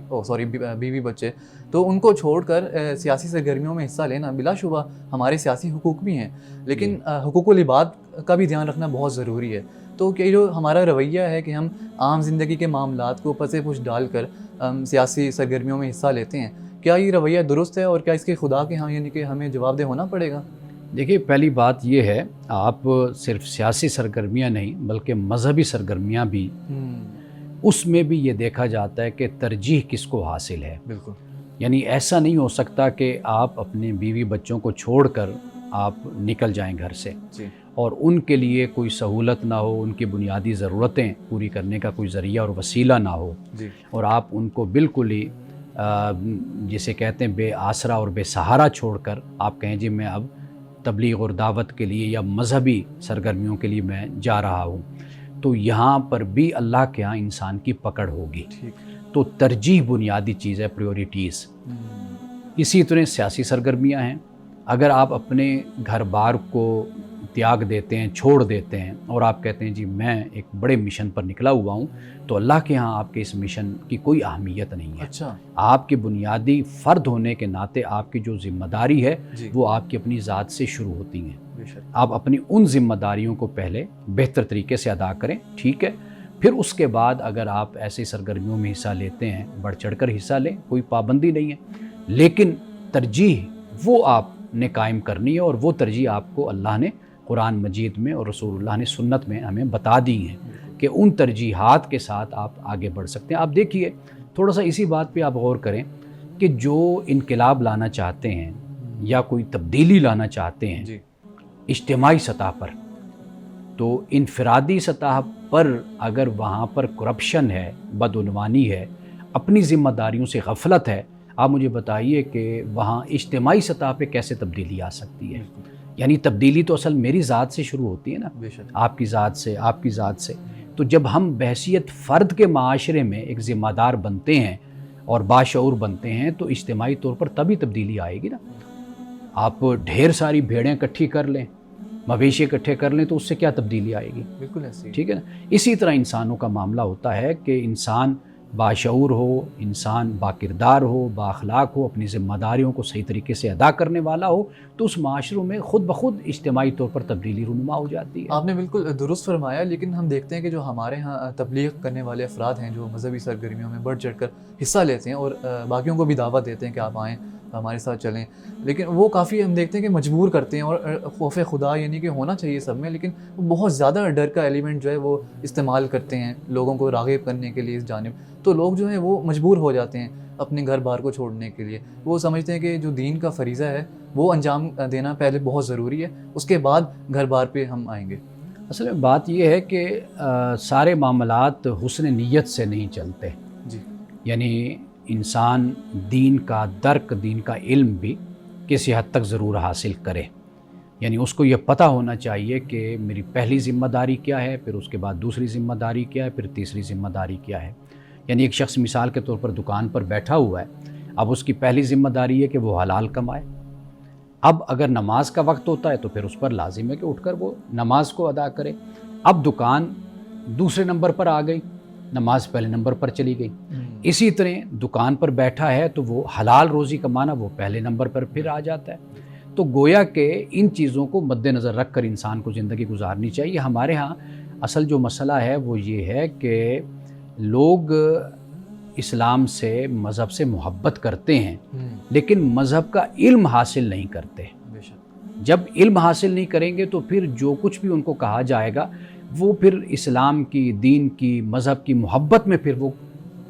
بیوی بچے، تو ان کو چھوڑ کر سیاسی سرگرمیوں میں حصہ لینا بلا شبہ ہمارے سیاسی حقوق بھی ہیں، لیکن حقوق العباد کا بھی دھیان رکھنا بہت ضروری ہے. تو کہ جو ہمارا رویہ ہے کہ ہم عام زندگی کے معاملات کو پس پش ڈال کر سیاسی سرگرمیوں میں حصہ لیتے ہیں، کیا یہ رویہ درست ہے، اور کیا اس کے خدا کے ہاں یعنی کہ ہمیں جواب دہ ہونا پڑے گا؟ دیکھیے، پہلی بات یہ ہے، آپ صرف سیاسی سرگرمیاں نہیں بلکہ مذہبی سرگرمیاں بھی، اس میں بھی یہ دیکھا جاتا ہے کہ ترجیح کس کو حاصل ہے. بالکل. یعنی ایسا نہیں ہو سکتا کہ آپ اپنے بیوی بچوں کو چھوڑ کر آپ نکل جائیں گھر سے، اور ان کے لیے کوئی سہولت نہ ہو، ان کی بنیادی ضرورتیں پوری کرنے کا کوئی ذریعہ اور وسیلہ نہ ہو، اور آپ ان کو بالکل ہی جسے کہتے ہیں بے آسرا اور بے سہارا چھوڑ کر آپ کہیں جی میں اب تبلیغ اور دعوت کے لیے یا مذہبی سرگرمیوں کے لیے میں جا رہا ہوں، تو یہاں پر بھی اللہ کے ہاں انسان کی پکڑ ہوگی. تو ترجیح بنیادی چیز ہے، پریورٹیز. اسی طرح سیاسی سرگرمیاں ہیں. اگر آپ اپنے گھر بار کو تیاگ دیتے ہیں، چھوڑ دیتے ہیں، اور آپ کہتے ہیں جی میں ایک بڑے مشن پر نکلا ہوا ہوں، تو اللہ کے ہاں آپ کے اس مشن کی کوئی اہمیت نہیں ہے. اچھا. آپ کے بنیادی فرد ہونے کے ناطے آپ کی جو ذمہ داری ہے وہ آپ کی اپنی ذات سے شروع ہوتی ہیں. آپ اپنی ان ذمہ داریوں کو پہلے بہتر طریقے سے ادا کریں، ٹھیک ہے، پھر اس کے بعد اگر آپ ایسی سرگرمیوں میں حصہ لیتے ہیں بڑھ چڑھ کر حصہ لیں، کوئی پابندی نہیں ہے، لیکن ترجیح وہ آپ نے قائم کرنی ہے، اور وہ ترجیح آپ کو اللہ نے قرآن مجید میں اور رسول اللہ نے سنت میں ہمیں بتا دی ہیں کہ ان ترجیحات کے ساتھ آپ آگے بڑھ سکتے ہیں. آپ دیکھیے، تھوڑا سا اسی بات پہ آپ غور کریں کہ جو انقلاب لانا چاہتے ہیں یا کوئی تبدیلی لانا چاہتے ہیں اجتماعی سطح پر، تو انفرادی سطح پر اگر وہاں پر کرپشن ہے، بدعنوانی ہے، اپنی ذمہ داریوں سے غفلت ہے، آپ مجھے بتائیے کہ وہاں اجتماعی سطح پہ کیسے تبدیلی آ سکتی ہے. یعنی تبدیلی تو اصل میری ذات سے شروع ہوتی ہے نا، آپ کی ذات سے، آپ کی ذات سے. تو جب ہم بحیثیت فرد کے معاشرے میں ایک ذمہ دار بنتے ہیں اور باشعور بنتے ہیں تو اجتماعی طور پر تبھی تبدیلی آئے گی نا. آپ ڈھیر ساری بھیڑیں اکٹھی کر لیں، مویشی اکٹھے کر لیں، تو اس سے کیا تبدیلی آئے گی؟ بالکل ایسے. ٹھیک ہے نا. اسی طرح انسانوں کا معاملہ ہوتا ہے کہ انسان باشعور ہو، انسان باکردار ہو، بااخلاق ہو، اپنی ذمہ داریوں کو صحیح طریقے سے ادا کرنے والا ہو، تو اس معاشروں میں خود بخود اجتماعی طور پر تبدیلی رونما ہو جاتی ہے. آپ نے بالکل درست فرمایا. لیکن ہم دیکھتے ہیں کہ جو ہمارے ہاں تبلیغ کرنے والے افراد ہیں جو مذہبی سرگرمیوں میں بڑھ چڑھ کر حصہ لیتے ہیں اور باقیوں کو بھی دعوت دیتے ہیں کہ آپ آئیں ہمارے ساتھ چلیں. لیکن وہ کافی ہم دیکھتے ہیں کہ مجبور کرتے ہیں, اور خوف خدا یعنی کہ ہونا چاہیے سب میں, لیکن وہ بہت زیادہ ڈر کا ایلیمنٹ جو ہے وہ استعمال کرتے ہیں لوگوں کو راغب کرنے کے لیے اس جانب. تو لوگ جو ہیں وہ مجبور ہو جاتے ہیں اپنے گھر بار کو چھوڑنے کے لیے. وہ سمجھتے ہیں کہ جو دین کا فریضہ ہے وہ انجام دینا پہلے بہت ضروری ہے, اس کے بعد گھر بار پہ ہم آئیں گے. اصل میں بات یہ ہے کہ سارے معاملات حسن نیت سے نہیں چلتے. جی, یعنی انسان دین کا درک, دین کا علم بھی کسی حد تک ضرور حاصل کرے. یعنی اس کو یہ پتہ ہونا چاہیے کہ میری پہلی ذمہ داری کیا ہے, پھر اس کے بعد دوسری ذمہ داری کیا ہے, پھر تیسری ذمہ داری کیا ہے. یعنی ایک شخص مثال کے طور پر دکان پر بیٹھا ہوا ہے, اب اس کی پہلی ذمہ داری ہے کہ وہ حلال کمائے. اب اگر نماز کا وقت ہوتا ہے تو پھر اس پر لازم ہے کہ اٹھ کر وہ نماز کو ادا کرے. اب دکان دوسرے نمبر پر آ گئی, نماز پہلے نمبر پر چلی گئی. اسی طرح دکان پر بیٹھا ہے تو وہ حلال روزی کمانا وہ پہلے نمبر پر پھر آ جاتا ہے. تو گویا کہ ان چیزوں کو مد نظر رکھ کر انسان کو زندگی گزارنی چاہیے. ہمارے ہاں اصل جو مسئلہ ہے وہ یہ ہے کہ لوگ اسلام سے, مذہب سے محبت کرتے ہیں لیکن مذہب کا علم حاصل نہیں کرتے. جب علم حاصل نہیں کریں گے تو پھر جو کچھ بھی ان کو کہا جائے گا وہ پھر اسلام کی, دین کی, مذہب کی محبت میں پھر وہ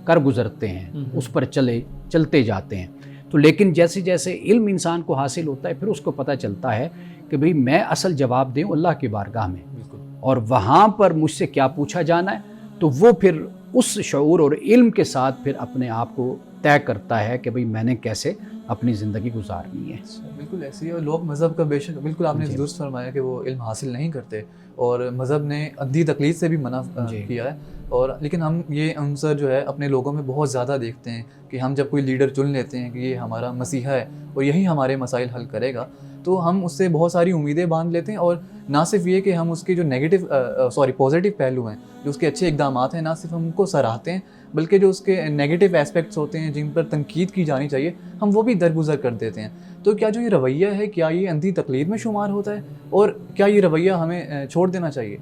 کر گزرتے ہیں, اس پر چلتے جاتے ہیں. تو لیکن جیسے جیسے علم انسان کو حاصل ہوتا ہے پھر اس کو پتہ چلتا ہے کہ بھئی میں اصل جواب دوں اللہ کی بارگاہ میں, اور وہاں پر مجھ سے کیا پوچھا جانا ہے, تو وہ پھر اس شعور اور علم کے ساتھ پھر اپنے آپ کو طے کرتا ہے کہ بھئی میں نے کیسے اپنی زندگی گزارنی ہے. بالکل ایسی ہے. اور لوگ مذہب کا بے شک بالکل آپ نے درست فرمایا کہ وہ علم حاصل نہیں کرتے, اور مذہب نے اندھی تقلید سے بھی منع کیا ہے. اور لیکن ہم یہ عنصر جو ہے اپنے لوگوں میں بہت زیادہ دیکھتے ہیں کہ ہم جب کوئی لیڈر چن لیتے ہیں کہ یہ ہمارا مسیحا ہے اور یہی ہمارے مسائل حل کرے گا, تو ہم اس سے بہت ساری امیدیں باندھ لیتے ہیں. اور نہ صرف یہ کہ ہم اس کے جو پازیٹیو پہلو ہیں, جو اس کے اچھے اقدامات ہیں, نہ صرف ہم کو سراہتے ہیں بلکہ جو اس کے نیگیٹو اسپیکٹس ہوتے ہیں جن پر تنقید کی جانی چاہیے ہم وہ بھی درگزر کر دیتے ہیں. تو کیا جو یہ رویہ ہے کیا یہ اندھی تقلید میں شمار ہوتا ہے, اور کیا یہ رویہ ہمیں چھوڑ دینا چاہیے؟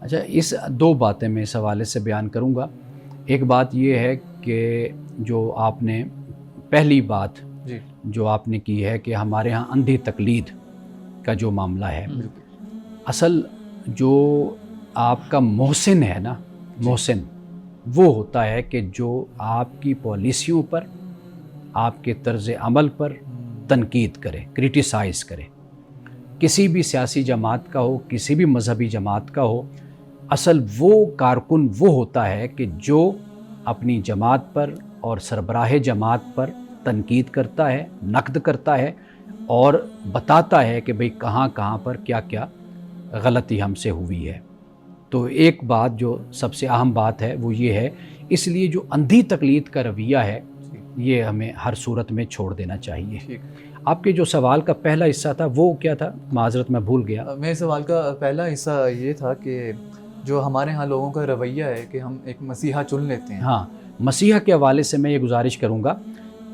اچھا, اس دو باتیں میں اس حوالے سے بیان کروں گا. ایک بات یہ ہے کہ جو آپ نے پہلی بات جو آپ نے کی ہے کہ ہمارے ہاں اندھی تقلید کا جو معاملہ ہے, اصل جو آپ کا محسن ہے نا, محسن وہ ہوتا ہے کہ جو آپ کی پالیسیوں پر, آپ کے طرز عمل پر تنقید کرے, کرٹیسائز کرے. کسی بھی سیاسی جماعت کا ہو, کسی بھی مذہبی جماعت کا ہو, اصل وہ کارکن وہ ہوتا ہے کہ جو اپنی جماعت پر اور سربراہ جماعت پر تنقید کرتا ہے, نقد کرتا ہے اور بتاتا ہے کہ بھئی کہاں کہاں پر کیا کیا غلطی ہم سے ہوئی ہے. تو ایک بات جو سب سے اہم بات ہے وہ یہ ہے, اس لیے جو اندھی تقلید کا رویہ ہے یہ ہمیں ہر صورت میں چھوڑ دینا چاہیے. آپ کے جو سوال کا پہلا حصہ تھا وہ کیا تھا؟ معذرت میں بھول گیا. میرے سوال کا پہلا حصہ یہ تھا کہ جو ہمارے ہاں لوگوں کا رویہ ہے کہ ہم ایک مسیحا چن لیتے ہیں. ہاں, مسیحا کے حوالے سے میں یہ گزارش کروں گا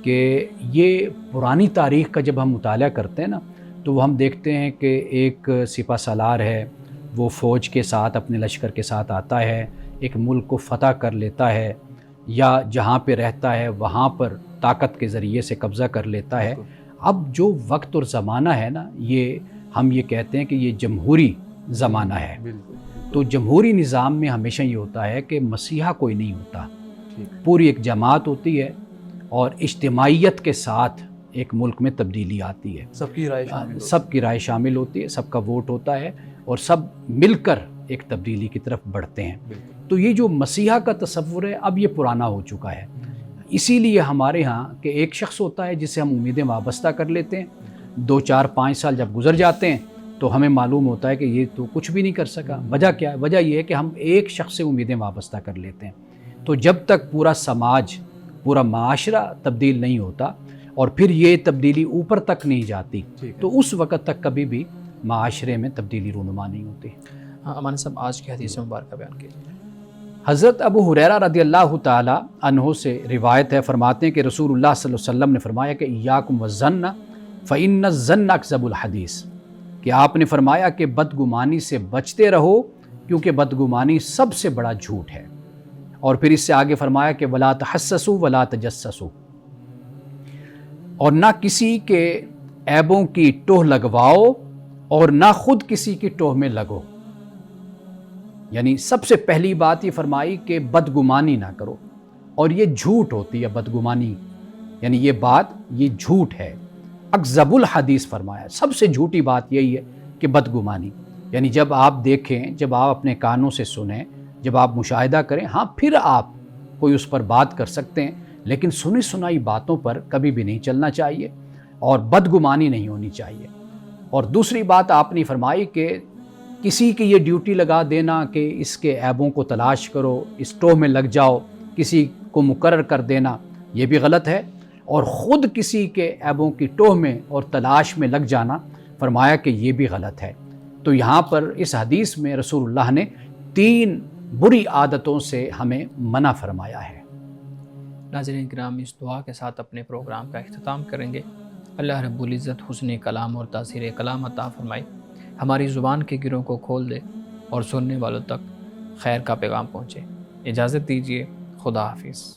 کہ یہ پرانی تاریخ کا جب ہم مطالعہ کرتے ہیں نا تو وہ ہم دیکھتے ہیں کہ ایک سپہ سالار ہے, وہ فوج کے ساتھ اپنے لشکر کے ساتھ آتا ہے, ایک ملک کو فتح کر لیتا ہے, یا جہاں پہ رہتا ہے وہاں پر طاقت کے ذریعے سے قبضہ کر لیتا ہے. اب جو وقت اور زمانہ ہے نا, یہ ہم یہ کہتے ہیں کہ یہ جمہوری زمانہ ہے. تو جمہوری نظام میں ہمیشہ یہ ہوتا ہے کہ مسیحا کوئی نہیں ہوتا, پوری ایک جماعت ہوتی ہے اور اجتماعیت کے ساتھ ایک ملک میں تبدیلی آتی ہے. سب کی رائے شامل ہوتی ہے, سب کا ووٹ ہوتا ہے اور سب مل کر ایک تبدیلی کی طرف بڑھتے ہیں. تو یہ جو مسیحا کا تصور ہے اب یہ پرانا ہو چکا ہے. اسی لیے ہمارے ہاں کہ ایک شخص ہوتا ہے جس سے ہم امیدیں وابستہ کر لیتے ہیں, 2 4 5 سال جب گزر جاتے ہیں تو ہمیں معلوم ہوتا ہے کہ یہ تو کچھ بھی نہیں کر سکا. وجہ کیا ہے؟ وجہ یہ ہے کہ ہم ایک شخص سے امیدیں وابستہ کر لیتے ہیں. تو جب تک پورا سماج, پورا معاشرہ تبدیل نہیں ہوتا اور پھر یہ تبدیلی اوپر تک نہیں جاتی تو اس وقت تک کبھی بھی معاشرے میں تبدیلی رونما نہیں ہوتی. ہاں امان صاحب, آج کی حدیث مبارکہ بیان کیجیے. حضرت ابو ہریرہ رضی اللہ تعالی عنہ سے روایت ہے, فرماتے ہیں کہ رسول اللہ صلی اللہ علیہ وسلم نے فرمایا کہ ایاکم والظن فإن الظن اکذب الحدیث, کہ آپ نے فرمایا کہ بدگمانی سے بچتے رہو کیونکہ بدگمانی سب سے بڑا جھوٹ ہے. اور پھر اس سے آگے فرمایا کہ ولا تحسسوا ولا تجسسوا. اور نہ کسی کے عیبوں کی ٹوہ لگواؤ اور نہ خود کسی کی ٹوہ میں لگو. یعنی سب سے پہلی بات یہ فرمائی کہ بدگمانی نہ کرو، اور یہ جھوٹ ہوتی ہے بدگمانی، یعنی یہ بات یہ جھوٹ ہے. اکذب الحدیث فرمایا، سب سے جھوٹی بات یہی ہے کہ بدگمانی. یعنی جب آپ دیکھیں، جب آپ اپنے کانوں سے سنیں، جب آپ مشاہدہ کریں، ہاں پھر آپ کوئی اس پر بات کر سکتے ہیں، لیکن سنی سنائی باتوں پر کبھی بھی نہیں چلنا چاہیے اور بدگمانی نہیں ہونی چاہیے. اور دوسری بات آپ نے فرمائی کہ کسی کی یہ ڈیوٹی لگا دینا کہ اس کے عیبوں کو تلاش کرو، اس ٹوہ میں لگ جاؤ، کسی کو مقرر کر دینا، یہ بھی غلط ہے. اور خود کسی کے عیبوں کی ٹوہ میں اور تلاش میں لگ جانا، فرمایا کہ یہ بھی غلط ہے. تو یہاں پر اس حدیث میں رسول اللہ نے 3 بری عادتوں سے ہمیں منع فرمایا ہے. ناظرین کرام، اس دعا کے ساتھ اپنے پروگرام کا اختتام کریں گے. اللہ رب العزت حسن کلام اور تاثیر کلام عطا فرمائے، ہماری زبان کے گروں کو کھول دے اور سننے والوں تک خیر کا پیغام پہنچے. اجازت دیجیے، خدا حافظ.